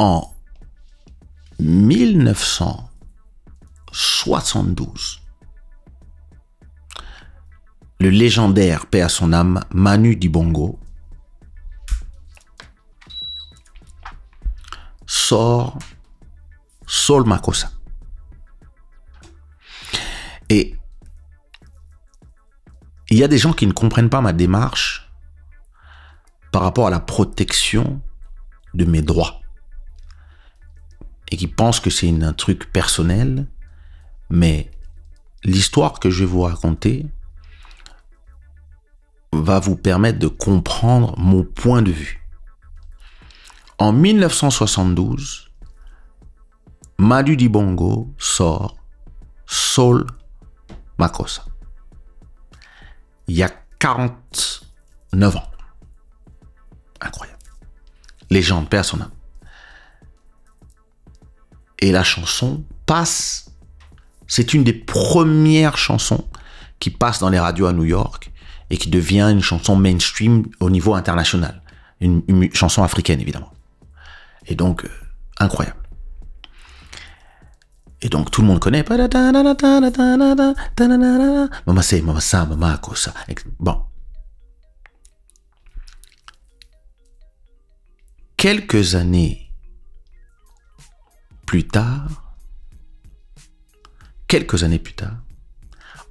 en 1972, le légendaire, paix à son âme, Manu Dibango sort Soul Makossa. Et il y a des gens qui ne comprennent pas ma démarche par rapport à la protection de mes droits et qui pensent que c'est un truc personnel, mais l'histoire que je vais vous raconter va vous permettre de comprendre mon point de vue. En 1972, Manu Dibango sort Soul Makossa. Il y a 49 ans. Incroyable. Légende, paix à son âme. Et la chanson passe. C'est une des premières chansons qui passe dans les radios à New York et qui devient une chanson mainstream au niveau international. Une chanson africaine, évidemment. Et donc, incroyable. Et donc, tout le monde connaît. Mama say, mama sa, mama kosa. Bon. Quelques années plus tard,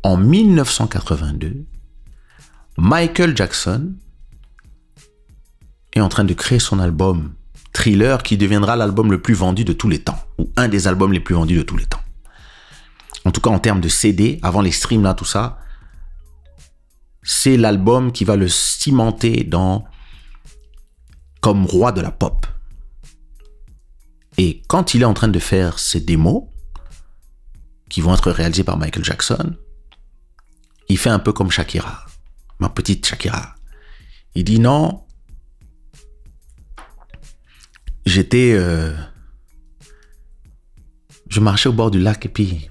en 1982, Michael Jackson est en train de créer son album Thriller, qui deviendra l'album le plus vendu de tous les temps, ou un des albums les plus vendus de tous les temps. En tout cas, en termes de CD, avant les streams, là, tout ça, c'est l'album qui va le cimenter comme roi de la pop. Et quand il est en train de faire ses démos, qui vont être réalisées par Michael Jackson, il fait un peu comme Shakira, ma petite Shakira. Il dit non, je marchais au bord du lac et puis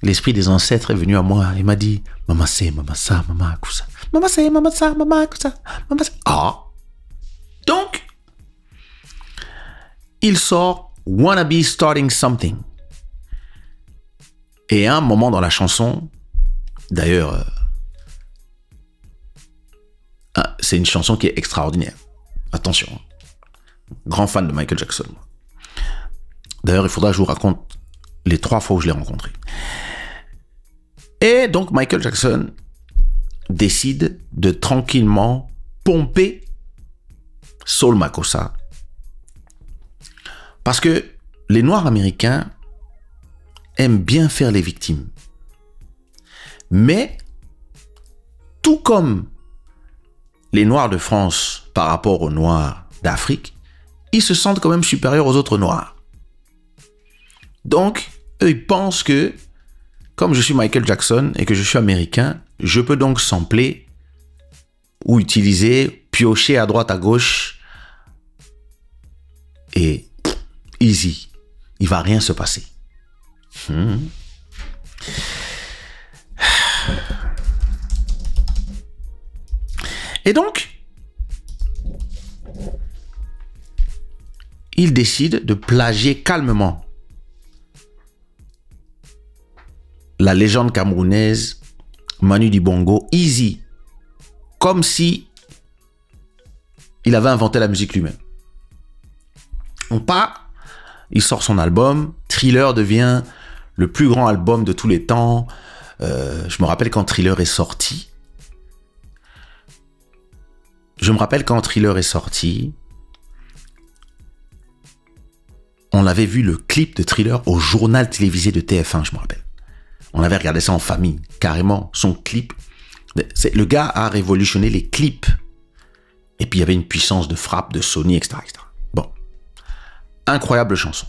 l'esprit des ancêtres est venu à moi et m'a dit Mama c'est, mama ça, mama kousa. Mama c'est, mama ça, mama kousa. Mama c'est. Ah. Donc, il sort Wanna Be Starting Something. Et à un moment dans la chanson, d'ailleurs, c'est une chanson qui est extraordinaire. Attention, grand fan de Michael Jackson. D'ailleurs, il faudra que je vous raconte les 3 fois où je l'ai rencontré. Et donc, Michael Jackson décide de tranquillement pomper Soul Makossa. Parce que les Noirs américains aiment bien faire les victimes. Mais, tout comme les Noirs de France par rapport aux Noirs d'Afrique, ils se sentent quand même supérieurs aux autres Noirs. Donc, eux, ils pensent que, comme je suis Michael Jackson et que je suis américain, je peux donc sampler ou utiliser, piocher à droite, à gauche, et easy, il va rien se passer. Et donc, il décide de plagier calmement la légende camerounaise Manu Dibango, easy, comme si il avait inventé la musique lui-même. Il sort son album, Thriller devient le plus grand album de tous les temps. Je me rappelle quand Thriller est sorti. On avait vu le clip de Thriller au journal télévisé de TF1, je me rappelle. On avait regardé ça en famille, carrément, son clip. Le gars a révolutionné les clips. Et puis il y avait une puissance de frappe de Sony, etc., etc. Bon. Incroyable chanson.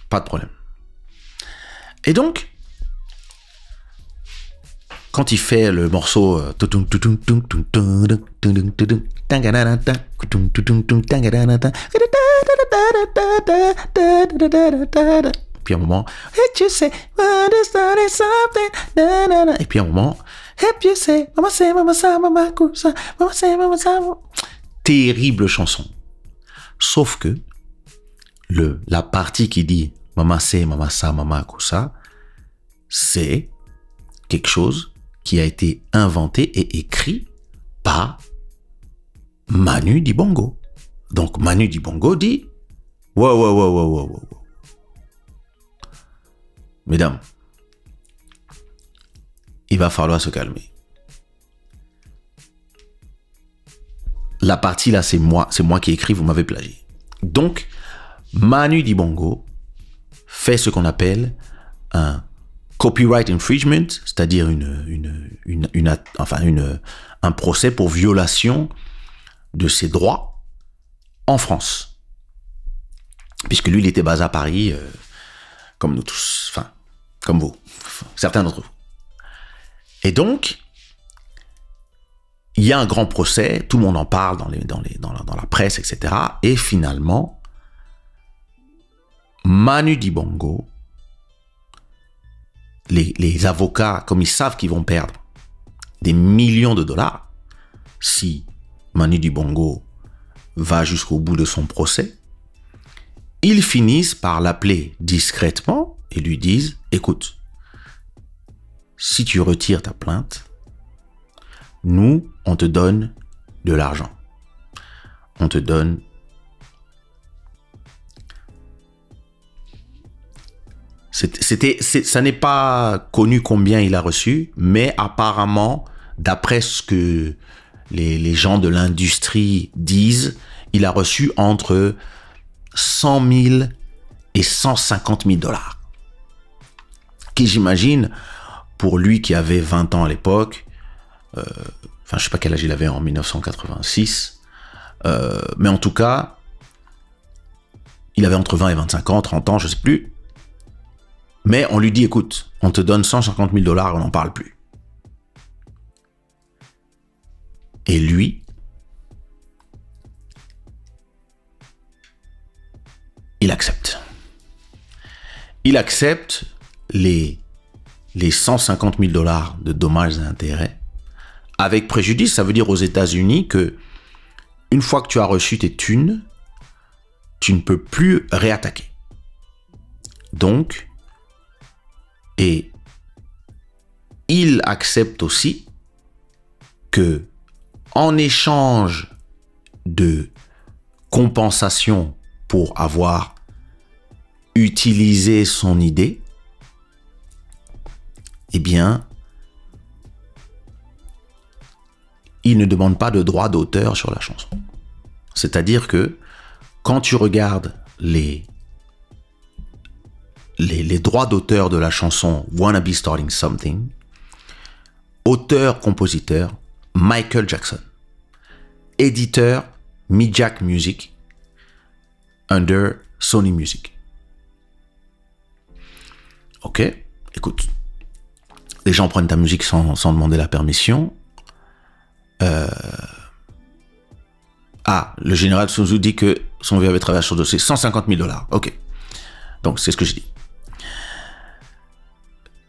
Pas de problème. Et donc, quand il fait le morceau puis un moment et puis un moment terrible chanson, Sauf que la partie qui dit Mama c'est, Mama ça, Mama Kosa, c'est quelque chose qui a été inventé et écrit par Manu Dibango. Donc Manu Dibango dit wow. Mesdames, il va falloir se calmer. La partie là, c'est moi qui ai écrit, vous m'avez plagié. Donc, Manu Dibango fait ce qu'on appelle un copyright infringement, c'est-à-dire un procès pour violation de ses droits en France. Puisque lui, il était basé à Paris, comme nous tous, enfin, comme vous, certains d'entre vous. Et donc, il y a un grand procès, tout le monde en parle dans la presse, etc. Et finalement, Manu Dibango, les avocats, comme ils savent qu'ils vont perdre des millions de dollars, si Manu Dibango va jusqu'au bout de son procès, ils finissent par l'appeler discrètement et lui disent « Écoute, si tu retires ta plainte, nous, on te donne de l'argent. On te donne... » Ça n'est pas connu combien il a reçu, mais apparemment, d'après ce que les gens de l'industrie disent, il a reçu entre 100 000 et 150 000 dollars. Qui, j'imagine, pour lui qui avait 20 ans à l'époque, je sais pas quel âge il avait en 1986, mais en tout cas, il avait entre 20 et 25 ans, 30 ans, je sais plus. Mais on lui dit, écoute, on te donne 150 000 dollars, on n'en parle plus. Et lui, il accepte. Il accepte les 150 000 dollars de dommages et intérêts avec préjudice. Ça veut dire aux États-Unis que une fois que tu as reçu tes thunes, tu ne peux plus réattaquer. Donc, et il accepte aussi que, en échange de compensation pour avoir utilisé son idée, eh bien, il ne demande pas de droit d'auteur sur la chanson. C'est-à-dire que quand tu regardes les droits d'auteur de la chanson Wanna Be Starting Something, auteur-compositeur Michael Jackson, éditeur Mi-Jack Music under Sony Music. Ok, écoute, les gens prennent ta musique sans demander la permission. Le général Sun Tzu dit que son vieux avait travaillé sur le dossier 150 000 dollars. Ok, donc c'est ce que je dis.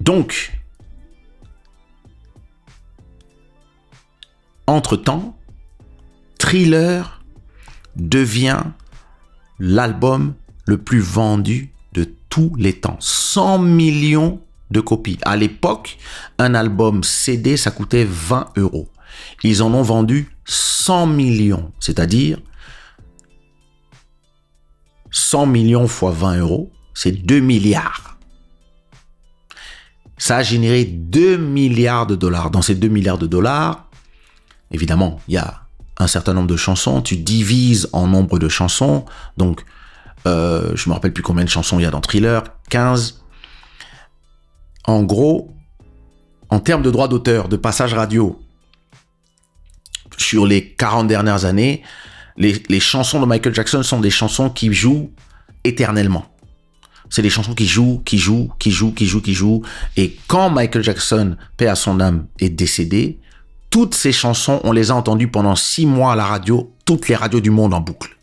Donc, entre-temps, Thriller devient l'album le plus vendu de tous les temps. 100 millions de copies. À l'époque, un album CD, ça coûtait 20 €. Ils en ont vendu 100 millions, c'est-à-dire 100 millions fois 20 €, c'est 2 milliards. Ça a généré 2 milliards de dollars. Dans ces 2 milliards de dollars, évidemment, il y a un certain nombre de chansons. Tu divises en nombre de chansons. Donc, je me rappelle plus combien de chansons il y a dans Thriller. 15. En gros, en termes de droits d'auteur, de passage radio, sur les 40 dernières années, les chansons de Michael Jackson sont des chansons qui jouent éternellement. C'est des chansons qui jouent. Et quand Michael Jackson, paix à son âme, est décédé, toutes ces chansons, on les a entendues pendant 6 mois à la radio, toutes les radios du monde en boucle.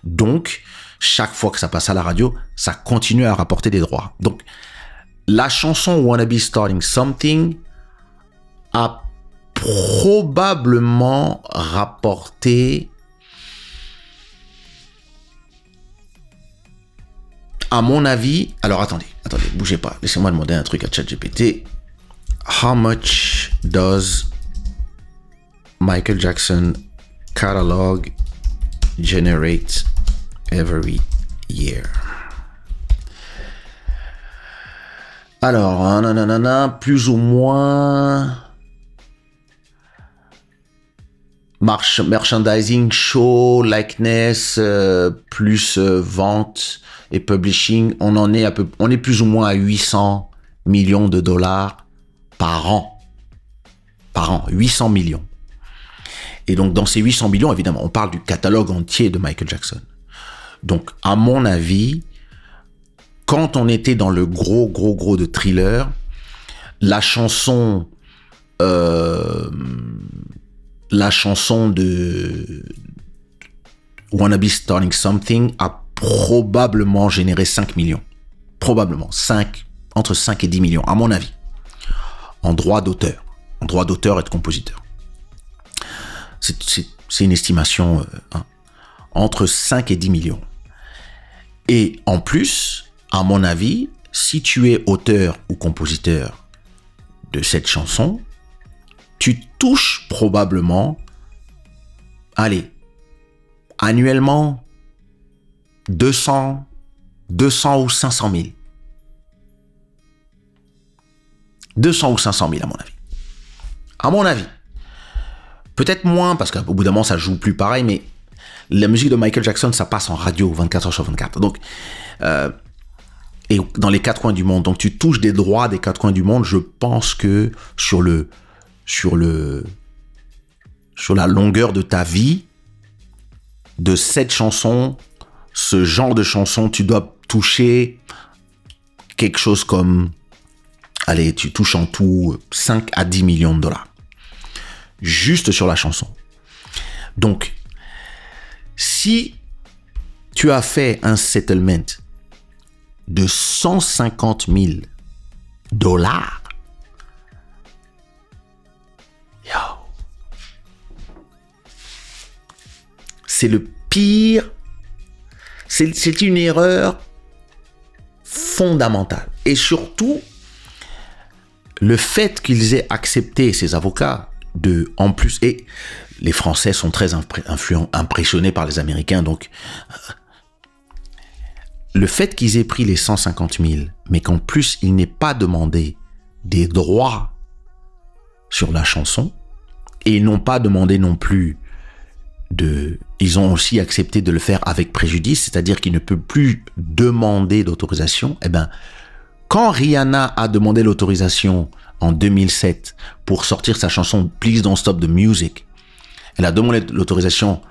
Donc, chaque fois que ça passe à la radio, ça continue à rapporter des droits. Donc, la chanson Wanna Be Starting Something a probablement rapporté à mon avis, alors attendez, bougez pas. Laissez-moi demander un truc à ChatGPT. How much does Michael Jackson catalog generate every year? Alors, plus ou moins merchandising, show, likeness, plus vente et publishing, on est plus ou moins à 800 millions de dollars par an. 800 millions. Et donc, dans ces 800 millions, évidemment, on parle du catalogue entier de Michael Jackson. Donc, à mon avis, quand on était dans le gros de Thriller, la chanson de Wanna Be Starting Something a probablement généré 5 millions. Probablement. Entre 5 et 10 millions, à mon avis. En droit d'auteur et de compositeur. C'est une estimation entre 5 et 10 millions. Et en plus, à mon avis, si tu es auteur ou compositeur de cette chanson, tu touches probablement, annuellement, 200 ou 500 000. 200 ou 500 000 à mon avis. À mon avis. Peut-être moins, parce qu'au bout d'un moment, ça joue plus pareil, mais la musique de Michael Jackson, ça passe en radio 24 heures sur 24. Donc, et dans les 4 coins du monde. Donc, tu touches des droits des 4 coins du monde. Je pense que sur la longueur de ta vie, de cette chanson, ce genre de chanson, tu dois toucher quelque chose comme, tu touches en tout 5 à 10 millions de dollars. Juste sur la chanson. Donc, si tu as fait un settlement de 150 000 dollars, c'est le pire. C'est une erreur fondamentale. Et surtout, le fait qu'ils aient accepté, ces avocats, en plus, et les Français sont très impressionnés par les Américains, donc le fait qu'ils aient pris les 150 000, mais qu'en plus, ils n'aient pas demandé des droits sur la chanson, et ils n'ont pas demandé non plus ils ont aussi accepté de le faire avec préjudice, c'est-à-dire qu'ils ne peuvent plus demander d'autorisation. Eh bien, quand Rihanna a demandé l'autorisation en 2007 pour sortir sa chanson Please Don't Stop the Music, elle a demandé l'autorisation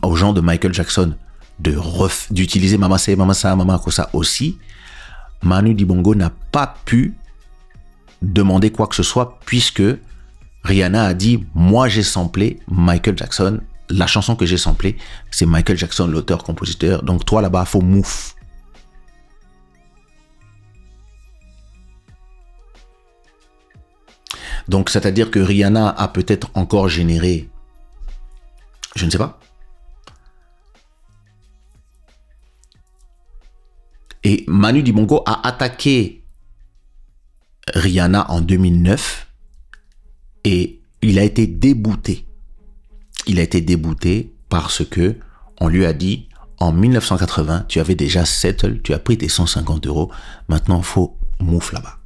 aux gens de Michael Jackson d'utiliser Mama Say, Mama Sa, Mama Kosa aussi. Manu Dibango n'a pas pu demander quoi que ce soit puisque Rihanna a dit « Moi, j'ai samplé Michael Jackson. La chanson que j'ai samplée, c'est Michael Jackson, l'auteur-compositeur. Donc, toi, là-bas, faut mouf. » Donc, c'est-à-dire que Rihanna a peut-être encore généré, je ne sais pas. Et Manu Dibango a attaqué Rihanna en 2009 et il a été débouté. Il a été débouté parce que on lui a dit en 1980, tu avais déjà settle, tu as pris tes 150 €, maintenant il faut mouf là-bas.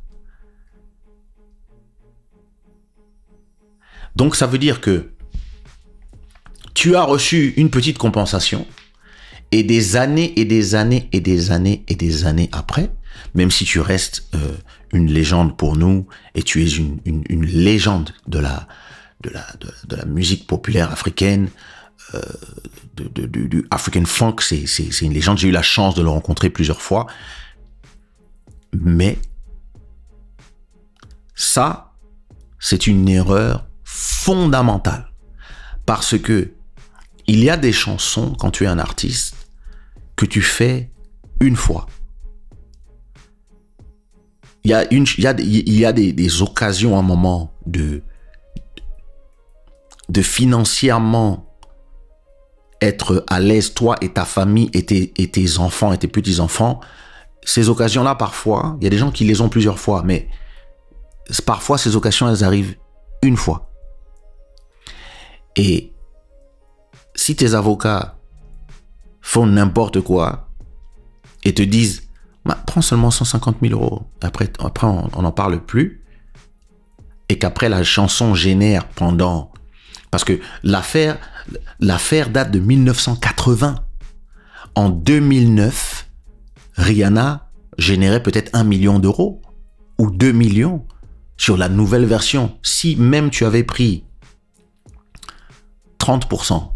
Donc ça veut dire que tu as reçu une petite compensation et des années et des années et des années et des années après, même si tu restes une légende pour nous et tu es une légende de la musique populaire africaine, du African Funk, c'est une légende. J'ai eu la chance de le rencontrer plusieurs fois. Mais ça, c'est une erreur fondamentale. Parce que il y a des chansons, quand tu es un artiste, que tu fais une fois. Il y a des occasions, un moment de financièrement être à l'aise, toi et ta famille et tes enfants et tes petits-enfants. ces occasions-là, parfois, il y a des gens qui les ont plusieurs fois, mais parfois, ces occasions, elles arrivent une fois. Et si tes avocats font n'importe quoi et te disent bah, prends seulement 150 000 euros, après on n'en parle plus, et qu'après la chanson génère pendant... Parce que l'affaire date de 1980. En 2009, Rihanna générait peut-être 1 million d'euros ou 2 millions sur la nouvelle version. Si même tu avais pris 30%,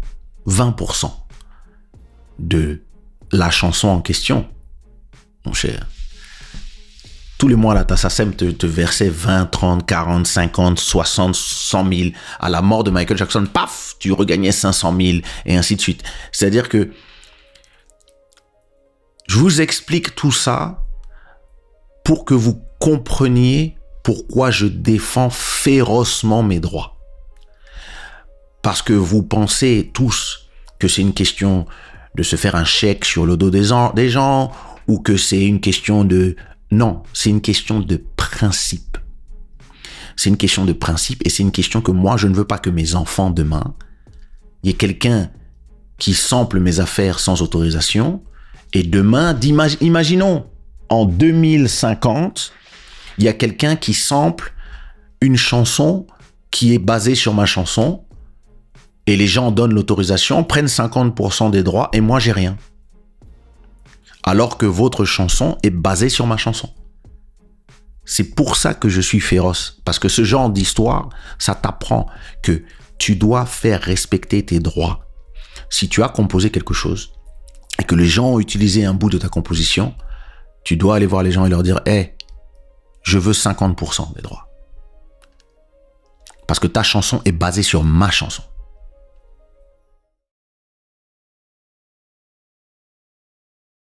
20% de la chanson en question, mon cher, tous les mois, là, ta SACEM te versait 20, 30, 40, 50, 60, 100 000. À la mort de Michael Jackson, paf, tu regagnais 500 000 et ainsi de suite. C'est-à-dire que je vous explique tout ça pour que vous compreniez pourquoi je défends férocement mes droits. Parce que vous pensez tous que c'est une question de se faire un chèque sur le dos des gens ou que c'est une question de... Non, c'est une question de principe. C'est une question de principe et c'est une question que moi, je ne veux pas que mes enfants demain, il y ait quelqu'un qui sample mes affaires sans autorisation et demain, imaginons, en 2050, il y a quelqu'un qui sample une chanson qui est basée sur ma chanson et les gens donnent l'autorisation, prennent 50% des droits et moi, j'ai rien. Alors que votre chanson est basée sur ma chanson. C'est pour ça que je suis féroce. Parce que ce genre d'histoire, ça t'apprend que tu dois faire respecter tes droits. Si tu as composé quelque chose et que les gens ont utilisé un bout de ta composition, tu dois aller voir les gens et leur dire « Hey, je veux 50% des droits. » Parce que ta chanson est basée sur ma chanson.